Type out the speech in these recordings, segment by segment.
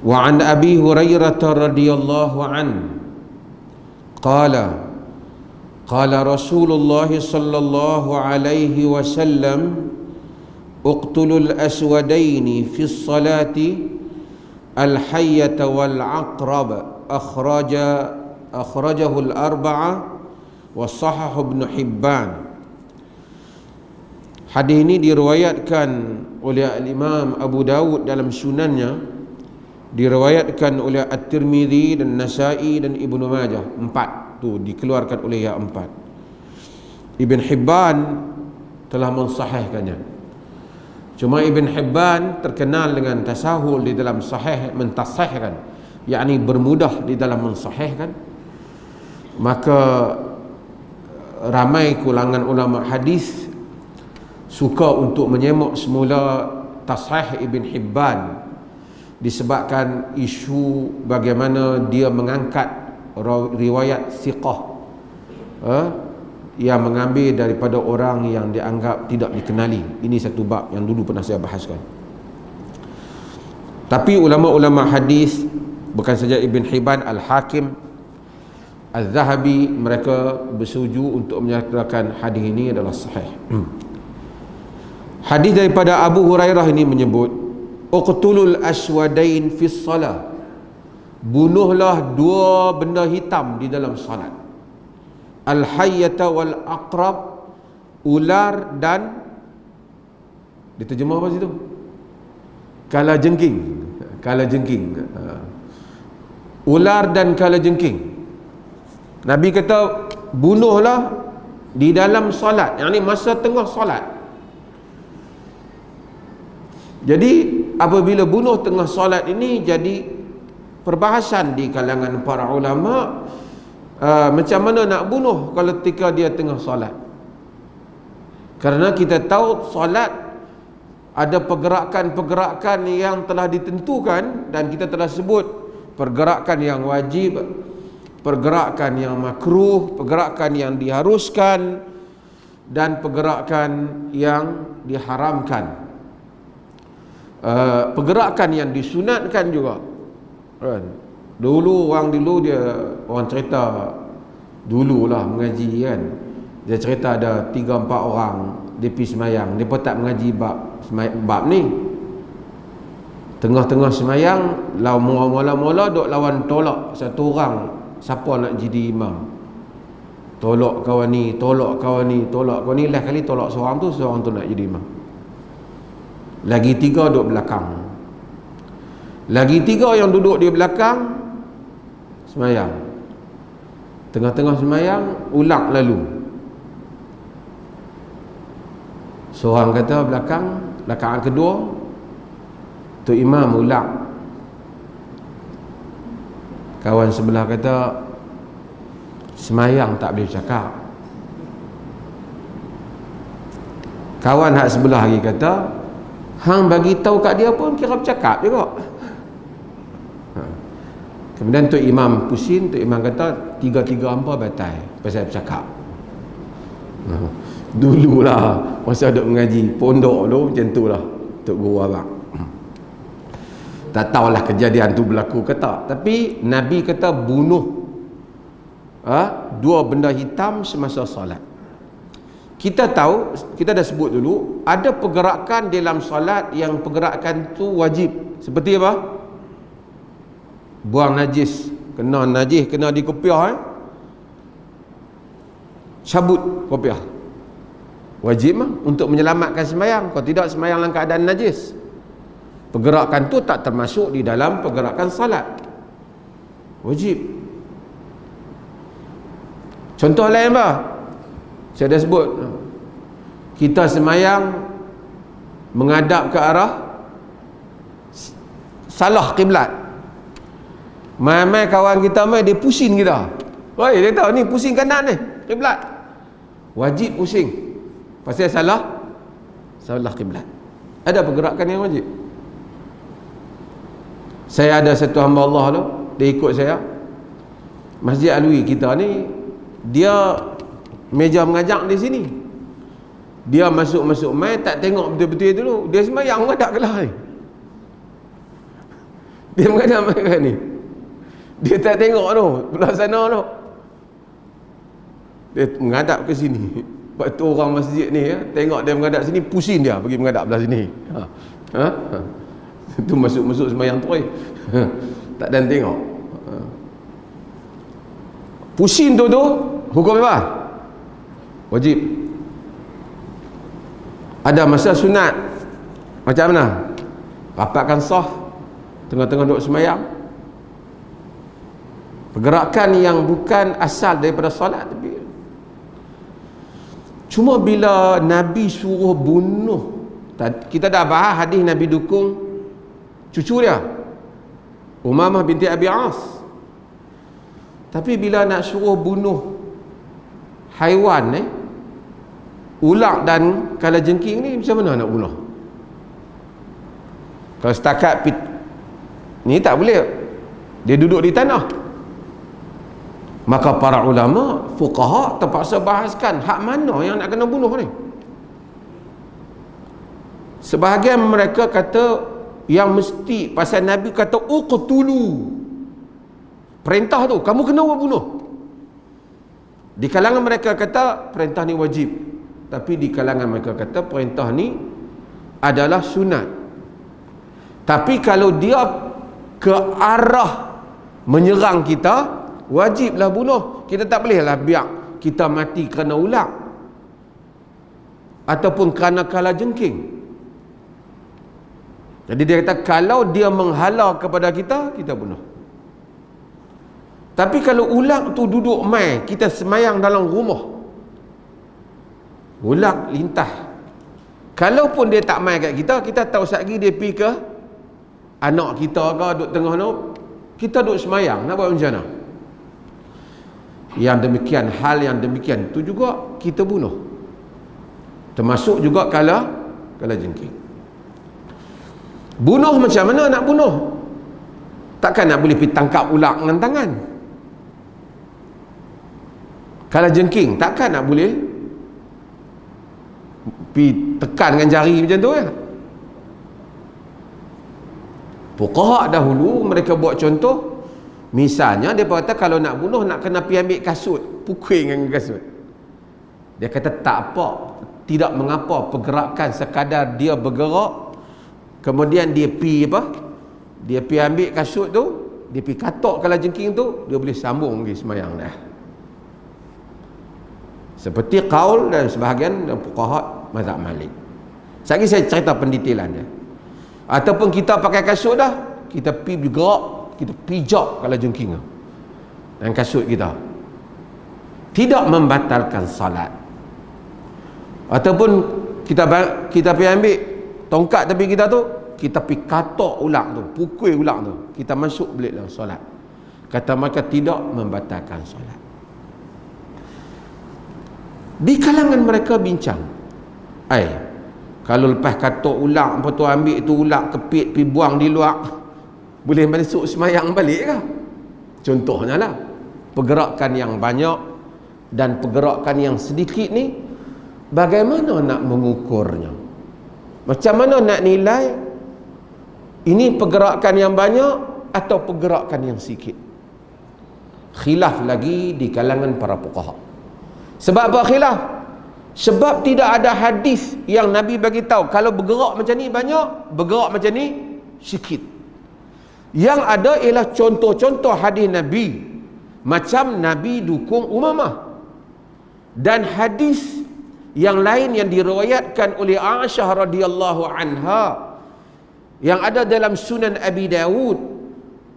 Wa an Abi Hurairah radhiyallahu anhu qala qala Rasulullah sallallahu alaihi wasallam uqtulul aswadaini fi ssalati al-hayyata wal aqrab akhrajahu al-arba'ah wa sahahu Ibn Hibban. Hadis ini diriwayatkan oleh Al-Imam Abu Dawud dalam sunannya, diriwayatkan oleh At-Tirmidzi dan Nasa'i dan Ibnu Majah. Empat tu dikeluarkan oleh yang empat. Ibn Hibban telah mensahihkannya. Cuma Ibn Hibban terkenal dengan tasahul di dalam sahih, mentasahihkan, yakni bermudah di dalam mensahihkan. Maka ramai kalangan ulama hadis suka untuk menyemok semula tasahih Ibn Hibban disebabkan isu bagaimana dia mengangkat riwayat siqah yang mengambil daripada orang yang dianggap tidak dikenali. Ini satu bab yang dulu pernah saya bahaskan. Tapi ulama-ulama hadis, bukan saja Ibn Hibban, Al-Hakim, Al-Zahabi, mereka bersetuju untuk menyatakan hadis ini adalah sahih. Hadis daripada Abu Hurairah ini menyebut uqtulul aswadain fi shalah, bunuhlah dua benda hitam di dalam salat. Al-hayyata wal aqrab, ular dan, diterjemah apa situ? Kalajengking. Kalajengking. Ular dan kalajengking. Nabi kata bunuhlah di dalam solat, yang ni masa tengah solat. Jadi apabila bunuh tengah solat ini jadi perbahasan di kalangan para ulama, macam mana nak bunuh kalau ketika dia tengah solat. Kerana kita tahu solat ada pergerakan-pergerakan yang telah ditentukan, dan kita telah sebut pergerakan yang wajib, pergerakan yang makruh, pergerakan yang diharuskan, dan pergerakan yang diharamkan. Pergerakan yang disunatkan juga kan. Dulu orang cerita dululah mengaji kan, dia cerita ada 3-4 orang dia pergi semayang, dia pun tak mengaji bab ni. Tengah-tengah semayang, mula-mula duk lawan tolak satu orang, siapa nak jadi imam. Tolak kawan ni, tolak kawan ni, tolak kawan ni. Last kali tolak seorang tu nak jadi imam. Lagi 3 duduk belakang. Lagi 3 yang duduk di belakang semayang. Tengah-tengah semayang, ulang lalu. Seorang kata belakang, rakaat kedua, tu imam ulang. Kawan sebelah kata semayang tak boleh bercakap. Kawan hak sebelah lagi kata, hang bagi tahu kat dia pun kira bercakap juga. Kemudian Tok Imam pusing, Tok Imam kata 3-3 hampa batal pasal bercakap. Dululah masa duk mengaji pondok tu macam itulah Tok Guru abang. Tak tahulah kejadian tu berlaku ke tak, tapi Nabi kata bunuh dua benda hitam semasa solat. Kita tahu, kita dah sebut dulu, ada pergerakan dalam solat yang pergerakan tu wajib. Seperti apa? Buang najis, kena di kopiah, cabut kopiah. Wajib mah untuk menyelamatkan sembahyang. Kalau tidak, sembahyang dalam keadaan najis. Pergerakan tu tak termasuk di dalam pergerakan salat. Wajib. Contoh lain apa? Saya dah sebut. Kita sembahyang menghadap ke arah salah kiblat. Mai-mai kawan kita mai dia pusing kita. Oi, dia tahu ni pusing kanan ni, kiblat. Wajib pusing. Pasal salah kiblat. Ada pergerakan yang wajib. Saya ada satu hamba Allah tu, dia ikut saya. Masjid Alwi kita ni, dia meja mengajak di sini. Dia masuk mai tak tengok betul-betul dulu. Dia sembahyang menghadap kelah ni. Dia menghadap mereka ni. Dia tak tengok tu, belah sana tu. Dia menghadap ke sini. Sebab tu orang masjid ni ya, tengok dia menghadap sini, pusing dia pergi menghadap belah sini. Itu masuk sembahyang tu. Tak dan tengok. Pusing tu hukum apa? Wajib. Ada masa sunat. Macam mana? Rapatkan sah tengah-tengah duduk sembahyang. Pergerakan yang bukan asal daripada solat, tapi cuma bila Nabi suruh bunuh, kita dah bahas hadis Nabi dukung cucu dia Umamah binti Abi As. Tapi bila nak suruh bunuh haiwan ular dan kalajengking ni, macam mana nak bunuh? Kalau setakat ni tak boleh, dia duduk di tanah. Maka para ulama fuqaha terpaksa bahaskan hak mana yang nak kena bunuh ni. Sebahagian mereka kata yang mesti, pasal Nabi kata uqtulu, perintah tu kamu kena bunuh. Di kalangan mereka kata perintah ni wajib, tapi di kalangan mereka kata perintah ni adalah sunat. Tapi kalau dia ke arah menyerang kita, wajiblah bunuh. Kita tak bolehlah biar kita mati kerana ular ataupun kerana kalajengking. Jadi dia kata kalau dia menghala kepada kita, kita bunuh. Tapi kalau ular tu duduk mai, kita semayang dalam rumah, ular lintah, kalaupun dia tak mai kat kita, kita tahu sekali dia pergi ke anak kita ke duduk tengah tu, kita duduk semayang, nak buat macam mana? Yang demikian, hal yang demikian tu juga kita bunuh, termasuk juga kalajengking. Bunuh macam mana nak bunuh? Takkan nak boleh pergi tangkap ular dengan tangan. Kalajengking takkan nak boleh pergi tekan dengan jari macam tu ya. Fuqaha dahulu mereka buat contoh, misalnya dia kata kalau nak bunuh nak kena pergi ambil kasut, pukul dengan kasut. Dia kata tak apa, tidak mengapa pergerakan sekadar dia bergerak, kemudian dia pi dia pi ambil kasut tu, dia pi katok kalajengking tu, dia boleh sambung pergi sembahyang dah. Seperti qaul dan sebahagian dan fuqaha mazhab Malik. Sekali saya cerita pendetailan dia. Ataupun kita pakai kasut dah, kita pi bergerak, kita pijak kalajengking dan kasut kita, tidak membatalkan salat. Ataupun kita pi ambil tongkat tepi kita tu, kita pergi katok ular tu, pukul ular tu, kita masuk balik dalam solat. Kata mereka tidak membatalkan solat. Di kalangan mereka bincang, kalau lepas katok ular, apa tu ambil tu ular kepit pergi buang di luar, boleh masuk semayang balik ke? Contohnya lah, pergerakan yang banyak dan pergerakan yang sedikit ni, bagaimana nak mengukurnya? Macam mana nak nilai ini pergerakan yang banyak atau pergerakan yang sikit? Khilaf lagi di kalangan para fuqaha. Sebab apa khilaf? Sebab tidak ada hadis yang Nabi bagi tahu kalau bergerak macam ni banyak, bergerak macam ni sikit. Yang ada ialah contoh-contoh hadis Nabi, macam Nabi dukung Umamah, dan hadis yang lain yang diriwayatkan oleh Aisyah radhiyallahu anha yang ada dalam Sunan Abi Dawud.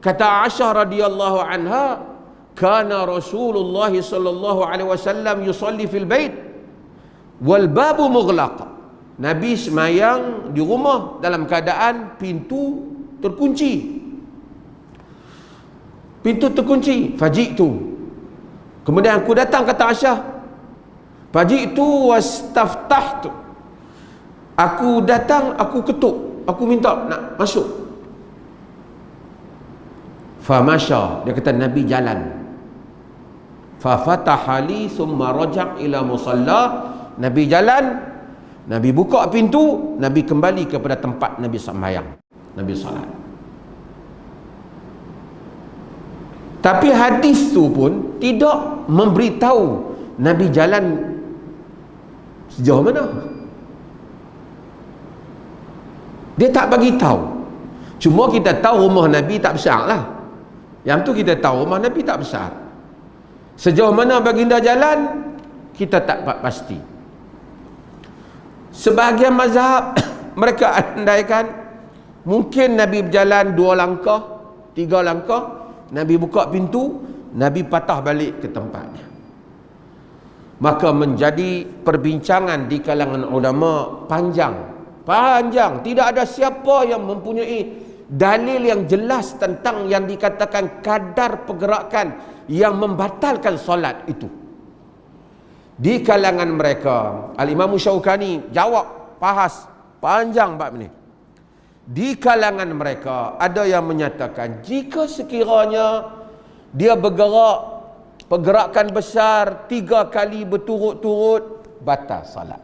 Kata Aisyah radhiyallahu anha, kana Rasulullah sallallahu alaihi wasallam yusalli fil bait wal babu mughlaq. Nabi semayang di rumah dalam keadaan pintu terkunci. Pintu terkunci. Faji'tu, kemudian aku datang, kata Aisyah, faji'tu wastaftahtu, aku datang, aku ketuk, aku minta nak masuk. Famasya, dia kata Nabi jalan. Fafataha li thumma raja' ila musalla. Nabi jalan, Nabi buka pintu, Nabi kembali kepada tempat Nabi sembahyang, Nabi salat. Tapi hadis tu pun tidak memberitahu Nabi jalan sejauh mana. Dia tak bagi tahu. Cuma kita tahu rumah Nabi tak besar lah. Yang tu kita tahu rumah Nabi tak besar. Sejauh mana baginda jalan, kita tak pasti. Sebahagian mazhab mereka andaikan mungkin Nabi berjalan 2 langkah, 3 langkah, Nabi buka pintu, Nabi patah balik ke tempatnya. Maka menjadi perbincangan di kalangan ulama panjang. Tidak ada siapa yang mempunyai dalil yang jelas tentang yang dikatakan kadar pergerakan yang membatalkan solat itu. Di kalangan mereka, Al-Imam Syaukani jawab, bahas panjang bab ini. Di kalangan mereka ada yang menyatakan jika sekiranya dia bergerak pergerakan besar 3 kali berturut-turut, batal salat.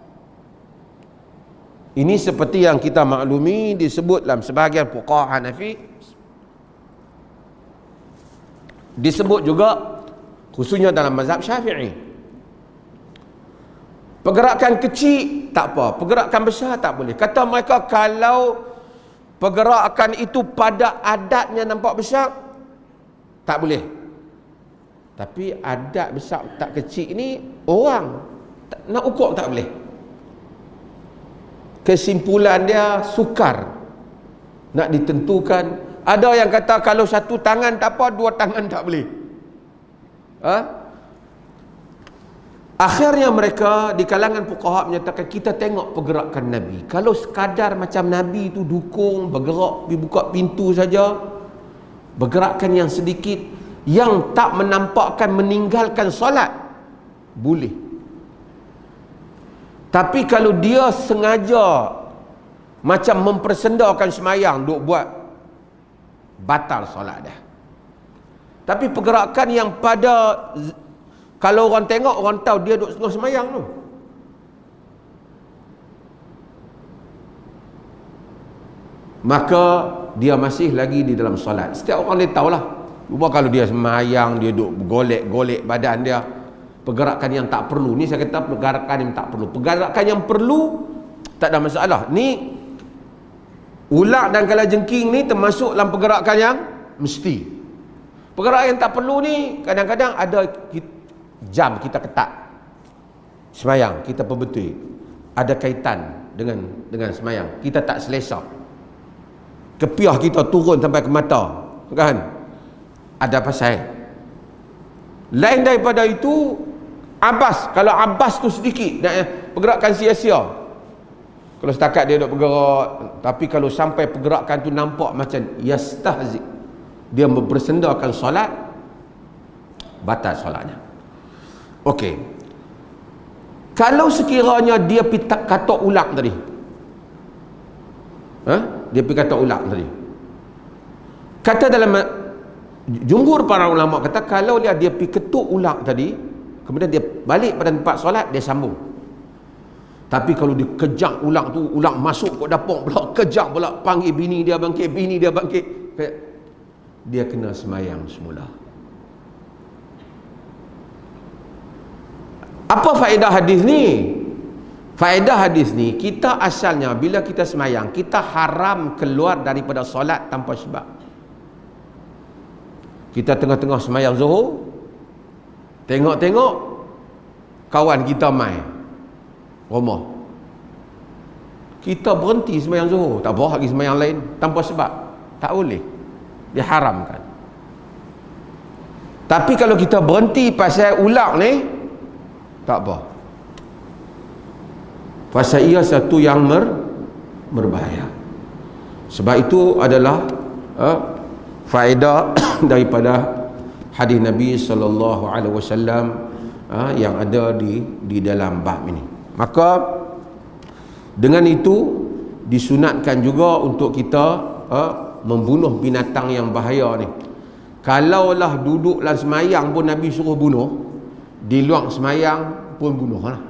Ini seperti yang kita maklumi disebut dalam sebahagian fuqaha Hanafi, disebut juga khususnya dalam mazhab Syafi'i. Pergerakan kecil tak apa, pergerakan besar tak boleh. Kata mereka kalau pergerakan itu pada adatnya nampak besar, tak boleh. Tapi adat besar tak kecil ini orang nak ukur tak boleh. Kesimpulan dia sukar nak ditentukan. Ada yang kata kalau 1 tangan tak apa, 2 tangan tak boleh. Akhirnya mereka di kalangan fuqaha menyatakan kita tengok pergerakan Nabi. Kalau sekadar macam Nabi itu dukung, bergerak, pergi buka pintu saja, bergerakan yang sedikit, yang tak menampakkan meninggalkan solat, boleh. Tapi kalau dia sengaja macam mempersendakan semayang, duk buat, batal solat dah. Tapi pergerakan yang pada kalau orang tengok, orang tahu dia duk setengah semayang tu. Maka dia masih lagi di dalam solat. Setiap orang dia tahulah. Cuma kalau dia semayang, dia duk golek-golek badan dia, pergerakan yang tak perlu. Ni saya kata pergerakan yang tak perlu. Pergerakan yang perlu tak ada masalah. Ni ular dan kalajengking ni termasuk dalam pergerakan yang mesti. Pergerakan yang tak perlu ni kadang-kadang ada jam kita ketat semayang, kita perbetul ada kaitan dengan semayang, kita tak selesa, kepiah kita turun sampai ke mata, kan, ada pasal. Lain daripada itu kalau Abbas tu sedikit pergerakan sia-sia, kalau setakat dia duk bergerak. Tapi kalau sampai pergerakan tu nampak macam yastahzi, dia bersendakan solat, batal solatnya. Okey. Kalau sekiranya dia kata ulang tadi, dia pergi kata ulang tadi, kata dalam jumhur para ulama kata kalau dia pergi ketuk ulang tadi, kemudian dia balik pada tempat solat, dia sambung. Tapi kalau dia kejang ulang tu, ulang masuk ke dapur pula, kejang pula, panggil bini dia bangkit, dia kena semayang semula. Apa faedah hadis ni? Faedah hadis ni, kita asalnya bila kita semayang, kita haram keluar daripada solat tanpa sebab. Kita tengah-tengah semayang zuhur, tengok-tengok kawan kita mai rumah, kita berhenti semayang zuhur, tak boleh lagi semayang lain tanpa sebab, tak boleh, diharamkan. Tapi kalau kita berhenti pasal ulang ni, tak apa, pasal ia satu yang berbahaya. Sebab itu adalah faedah daripada hadis Nabi SAW yang ada di dalam bab ini. Maka dengan itu disunatkan juga untuk kita membunuh binatang yang bahaya ni. Kalaulah duduk dalam semayang pun Nabi suruh bunuh, di luar semayang pun bunuh lah.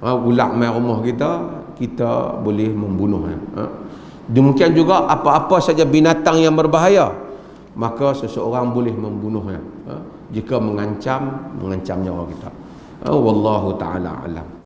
Ulang mai rumah kita boleh membunuh. Demikian juga apa-apa saja binatang yang berbahaya. maka seseorang boleh membunuhnya, jika mengancam nyawa kita. Wallahu taala alam.